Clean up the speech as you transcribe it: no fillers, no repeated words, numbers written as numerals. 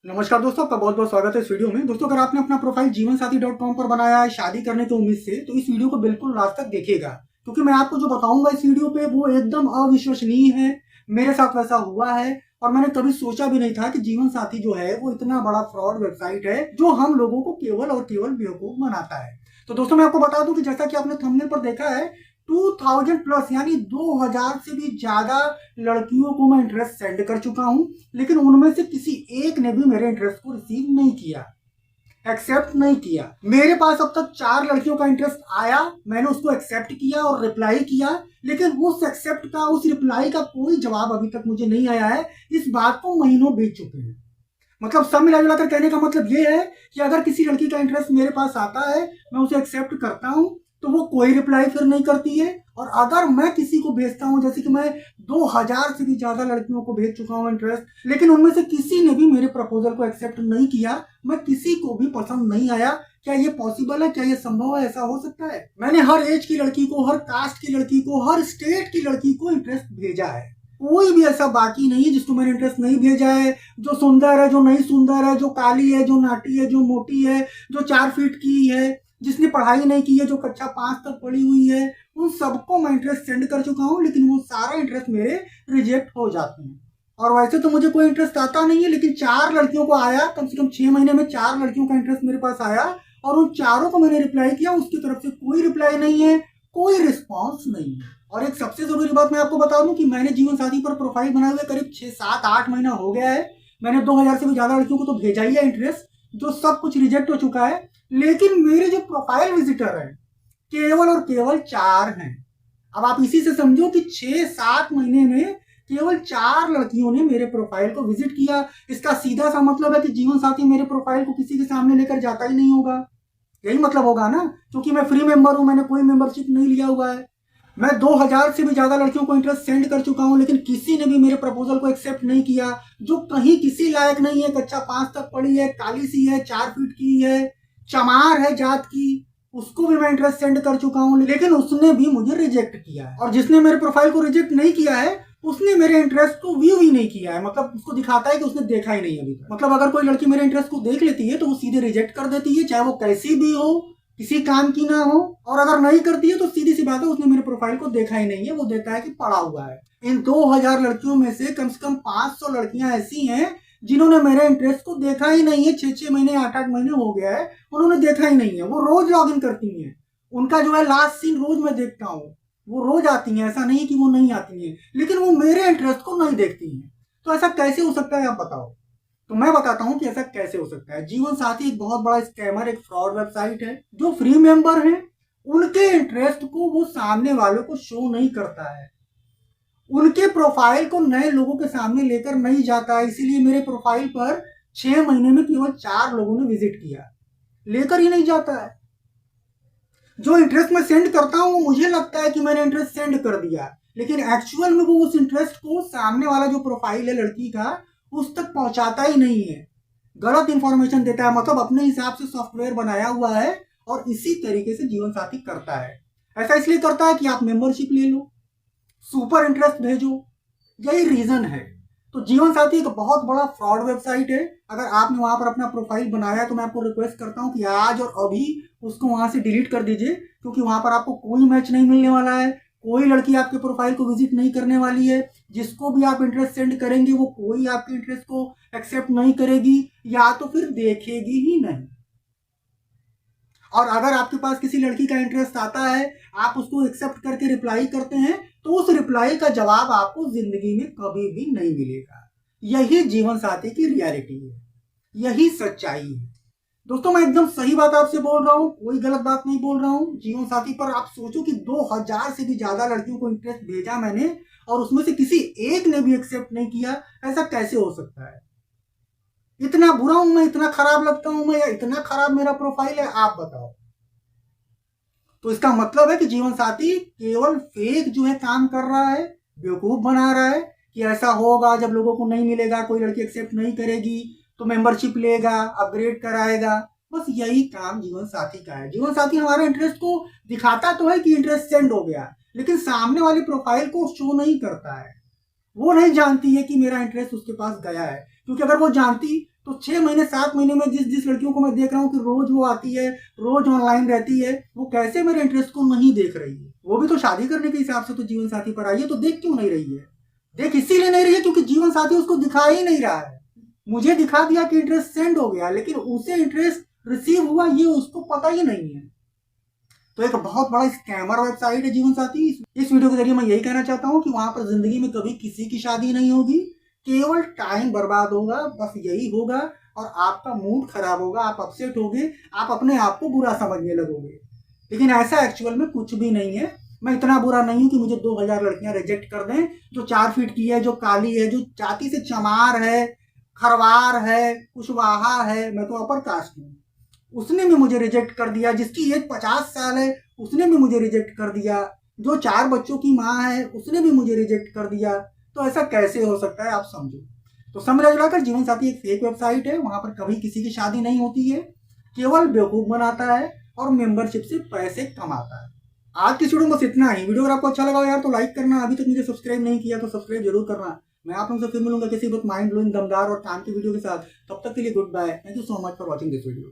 नमस्कार दोस्तों, आपका बहुत बहुत स्वागत है इस वीडियो में। दोस्तों, अगर आपने अपना प्रोफाइल जीवनसाथी.com पर बनाया है शादी करने की उम्मीद से, तो इस वीडियो को बिल्कुल लास्ट तक देखिएगा, क्योंकि मैं आपको जो बताऊंगा इस वीडियो पे वो एकदम अविश्वसनीय है। मेरे साथ वैसा हुआ है और मैंने कभी सोचा भी नहीं था कि जीवन साथी जो है वो इतना बड़ा फ्रॉड वेबसाइट है जो हम लोगों को केवल और केवल बेवकूफ बनाता है। तो दोस्तों, मैं आपको बता दूं कि जैसा कि आपने थंबनेल पर देखा है, 2000 प्लस यानी 2000 से भी ज्यादा लड़कियों को मैं इंटरेस्ट सेंड कर चुका हूं, लेकिन उनमें से किसी एक ने भी मेरे इंटरेस्ट को रिसीव नहीं किया, एक्सेप्ट नहीं किया। मेरे पास अब तक 4 लड़कियों का इंटरेस्ट आया, मैंने उसको एक्सेप्ट किया और रिप्लाई किया, लेकिन उस एक्सेप्ट का, उस रिप्लाई का कोई जवाब अभी तक मुझे नहीं आया है। इस बात को महीनों बीत चुके हैं। मतलब सब मिला जुला कर कहने का मतलब ये है कि अगर किसी लड़की का इंटरेस्ट मेरे पास आता है, मैं उसे एक्सेप्ट करता हूं, तो वो कोई रिप्लाई फिर नहीं करती है। और अगर मैं किसी को भेजता हूं, जैसे कि मैं 2000 से भी ज्यादा लड़कियों को भेज चुका हूं इंटरेस्ट, लेकिन उनमें से किसी ने भी मेरे प्रपोजल को एक्सेप्ट नहीं किया, मैं किसी को भी पसंद नहीं आया। क्या ये पॉसिबल है? क्या ये संभव है? ऐसा हो सकता है? मैंने हर एज की लड़की को, हर कास्ट की लड़की को, हर स्टेट की लड़की को इंटरेस्ट भेजा है। कोई भी ऐसा बाकी नहीं है जिसको मैंने इंटरेस्ट नहीं भेजा है। जो सुंदर है, जो नहीं सुंदर है, जो काली है, जो नाटी है, जो मोटी है, जो 4 फीट की है, जिसने पढ़ाई नहीं की है, जो कक्षा 5 तक पढ़ी हुई है, उन सबको मैं इंटरेस्ट सेंड कर चुका हूं, लेकिन वो सारा इंटरेस्ट मेरे रिजेक्ट हो जाते हैं। और वैसे तो मुझे कोई इंटरेस्ट आता नहीं है, लेकिन 4 लड़कियों को आया, कम से कम 6 महीने में 4 लड़कियों का इंटरेस्ट मेरे पास आया, और उन चारों को मैंने रिप्लाई किया। उसकी तरफ से कोई रिप्लाई नहीं है, कोई रिस्पॉन्स नहीं है। और एक सबसे जरूरी बात मैं आपको बता दूं कि मैंने जीवन साथी पर प्रोफाइल बनाए हुए करीब 6, 7, 8 महीना हो गया है। मैंने 2000 से भी ज्यादा लड़कियों को तो भेजा ही है इंटरेस्ट, जो सब कुछ रिजेक्ट हो चुका है। लेकिन मेरे जो प्रोफाइल विजिटर है केवल और केवल 4 हैं। अब आप इसी से समझो कि 6-7 महीने में केवल 4 लड़कियों ने मेरे प्रोफाइल को विजिट किया। इसका सीधा सा मतलब है कि जीवन साथी मेरे प्रोफाइल को किसी के सामने लेकर जाता ही नहीं होगा। यही मतलब होगा ना, क्योंकि मैं फ्री मेंबर हूं, मैंने कोई मेंबरशिप नहीं लिया हुआ है। मैं 2000 से भी ज्यादा लड़कियों को इंटरेस्ट सेंड कर चुका हूं, लेकिन किसी ने भी मेरे प्रपोजल को एक्सेप्ट नहीं किया। जो कहीं किसी लायक नहीं है, कक्षा 5 तक पढ़ी है, काली सी है, 4 फीट की है, चमार है जात की, उसको भी मैं इंटरेस्ट सेंड कर चुका हूं, लेकिन उसने भी मुझे रिजेक्ट किया है। और जिसने मेरे प्रोफाइल को रिजेक्ट नहीं किया है, उसने मेरे इंटरेस्ट को व्यू ही नहीं किया है। मतलब उसको दिखाता है कि उसने देखा ही नहीं अभी तक। मतलब अगर कोई लड़की मेरे इंटरेस्ट को देख लेती है तो वो सीधे रिजेक्ट कर देती है, चाहे वो कैसी भी हो, किसी काम की ना हो। और अगर नहीं करती है तो सीधी सी बात है, उसने मेरे प्रोफाइल को देखा ही नहीं है, वो देता है कि पड़ा हुआ है। इन 2000 लड़कियों में से कम 500 लड़कियां ऐसी हैं जिन्होंने मेरे इंटरेस्ट को देखा ही नहीं है। 6-6 महीने, 8-8 महीने हो गया है, उन्होंने देखा ही नहीं है। वो रोज लॉग इन करती हैं, उनका जो है लास्ट सीन रोज मैं देखता हूँ। वो रोज आती हैं, ऐसा नहीं है कि वो नहीं आती हैं, लेकिन वो मेरे इंटरेस्ट को नहीं देखती हैं। तो ऐसा कैसे हो सकता है, आप बताओ। तो मैं बताता हूं कि ऐसा कैसे हो सकता है। जीवन साथी एक बहुत बड़ा स्कैमर, एक फ्रॉड वेबसाइट है। जो फ्री मेंबर हैं उनके इंटरेस्ट को वो सामने वालों को शो नहीं करता है, उनके प्रोफाइल को नए लोगों के सामने लेकर नहीं जाता है। इसीलिए मेरे प्रोफाइल पर 6 महीने में केवल 4 लोगों ने विजिट किया, लेकर ही नहीं जाता है। जो इंटरेस्ट मैं सेंड करता हूं वो मुझे लगता है कि मैंने इंटरेस्ट सेंड कर दिया, लेकिन एक्चुअल में वो उस इंटरेस्ट को सामने वाला जो प्रोफाइल है लड़की का, उस तक पहुंचाता ही नहीं है। गलत इंफॉर्मेशन देता है, मतलब अपने हिसाब से सॉफ्टवेयर बनाया हुआ है, और इसी तरीके से जीवन साथी करता है। ऐसा इसलिए करता है कि आप मेंबरशिप ले लो, सुपर इंटरेस्ट भेजो, यही रीजन है। तो जीवन साथी एक बहुत बड़ा फ्रॉड वेबसाइट है। अगर आपने वहां पर अपना प्रोफाइल बनाया है तो मैं आपको रिक्वेस्ट करता हूं कि आज और अभी उसको वहां से डिलीट कर दीजिए, क्योंकि वहां पर आपको कोई मैच नहीं मिलने वाला है। कोई लड़की आपके प्रोफाइल को विजिट नहीं करने वाली है। जिसको भी आप इंटरेस्ट सेंड करेंगे वो कोई आपके इंटरेस्ट को एक्सेप्ट नहीं करेगी, या तो फिर देखेगी ही नहीं। और अगर आपके पास किसी लड़की का इंटरेस्ट आता है, आप उसको एक्सेप्ट करके रिप्लाई करते हैं, तो उस रिप्लाई का जवाब आपको जिंदगी में कभी भी नहीं मिलेगा। यही जीवन साथी की रियलिटी है, यही सच्चाई है। दोस्तों, मैं एकदम सही बात आपसे बोल रहा हूँ, कोई गलत बात नहीं बोल रहा हूँ। जीवन साथी पर आप सोचो कि 2000 से भी ज्यादा लड़कियों को इंटरेस्ट भेजा मैंने, और उसमें से किसी एक ने भी एक्सेप्ट नहीं किया। ऐसा कैसे हो सकता है? इतना बुरा हूं मैं, इतना खराब लगता हूं मैं, या इतना खराब मेरा प्रोफाइल है? आप बताओ। तो इसका मतलब है कि जीवन साथी केवल फेक जो है काम कर रहा है, बेवकूफ बना रहा है कि ऐसा होगा, जब लोगों को नहीं मिलेगा, कोई लड़की एक्सेप्ट नहीं करेगी तो मेंबरशिप लेगा, अपग्रेड कराएगा। बस यही काम जीवन साथी का है। जीवन साथी हमारे इंटरेस्ट को दिखाता तो है कि इंटरेस्ट सेंड हो गया, लेकिन सामने वाले प्रोफाइल को शो नहीं करता है। वो नहीं जानती है कि मेरा इंटरेस्ट उसके पास गया है, क्योंकि अगर वो जानती तो 6 महीने 7 महीने में जिस लड़कियों को मैं देख रहा हूँ कि रोज वो आती है, रोज ऑनलाइन रहती है, वो कैसे मेरे इंटरेस्ट को नहीं देख रही है? वो भी तो शादी करने के हिसाब से तो जीवन साथी पर आई है, तो देख क्यों नहीं रही है? देख इसीलिए नहीं रही है क्योंकि जीवन साथी उसको दिखा ही नहीं रहा है। मुझे दिखा दिया कि इंटरेस्ट सेंड हो गया, लेकिन उसे इंटरेस्ट रिसीव हुआ ये उसको पता ही नहीं है। तो एक बहुत बड़ा स्कैमर वेबसाइट है जीवन साथी। इस वीडियो के जरिए मैं यही कहना चाहता हूँ कि वहां पर जिंदगी में कभी किसी की शादी नहीं होगी, केवल टाइम बर्बाद होगा, बस यही होगा। और आपका मूड खराब होगा, आप अपसेट होगे, आप अपने आप को बुरा समझने लगोगे। लेकिन ऐसा एक्चुअल में कुछ भी नहीं है। मैं इतना बुरा नहीं हूं कि मुझे 2000 लड़कियां रिजेक्ट कर दें, जो 4 फीट की है, जो काली है, जो जाति से चमार है, खरवार है, कुशवाहा है। मैं तो अपर कास्ट हूँ, उसने भी मुझे रिजेक्ट कर दिया। जिसकी एज 50 साल है उसने भी मुझे रिजेक्ट कर दिया। जो 4 बच्चों की माँ है उसने भी मुझे रिजेक्ट कर दिया। तो ऐसा कैसे हो सकता है, आप समझो। तो समझ लाकर जीवन साथी एक फेक वेबसाइट है, वहां पर कभी किसी की शादी नहीं होती है, केवल बेवकूफ बनाता है और मेंबरशिप से पैसे कमाता है। आज की वीडियो में बस इतना ही। वीडियो अगर आपको अच्छा लगा यार तो लाइक करना, अभी तक मुझे सब्सक्राइब नहीं किया तो सब्सक्राइब जरूर करना। मैं आप लोगों से फिर मिलूंगा किसी बहुत माइंड ब्लोइंग दमदार और काम की वीडियो के साथ। तब तक के लिए goodbye. Thank you so much for watching this video.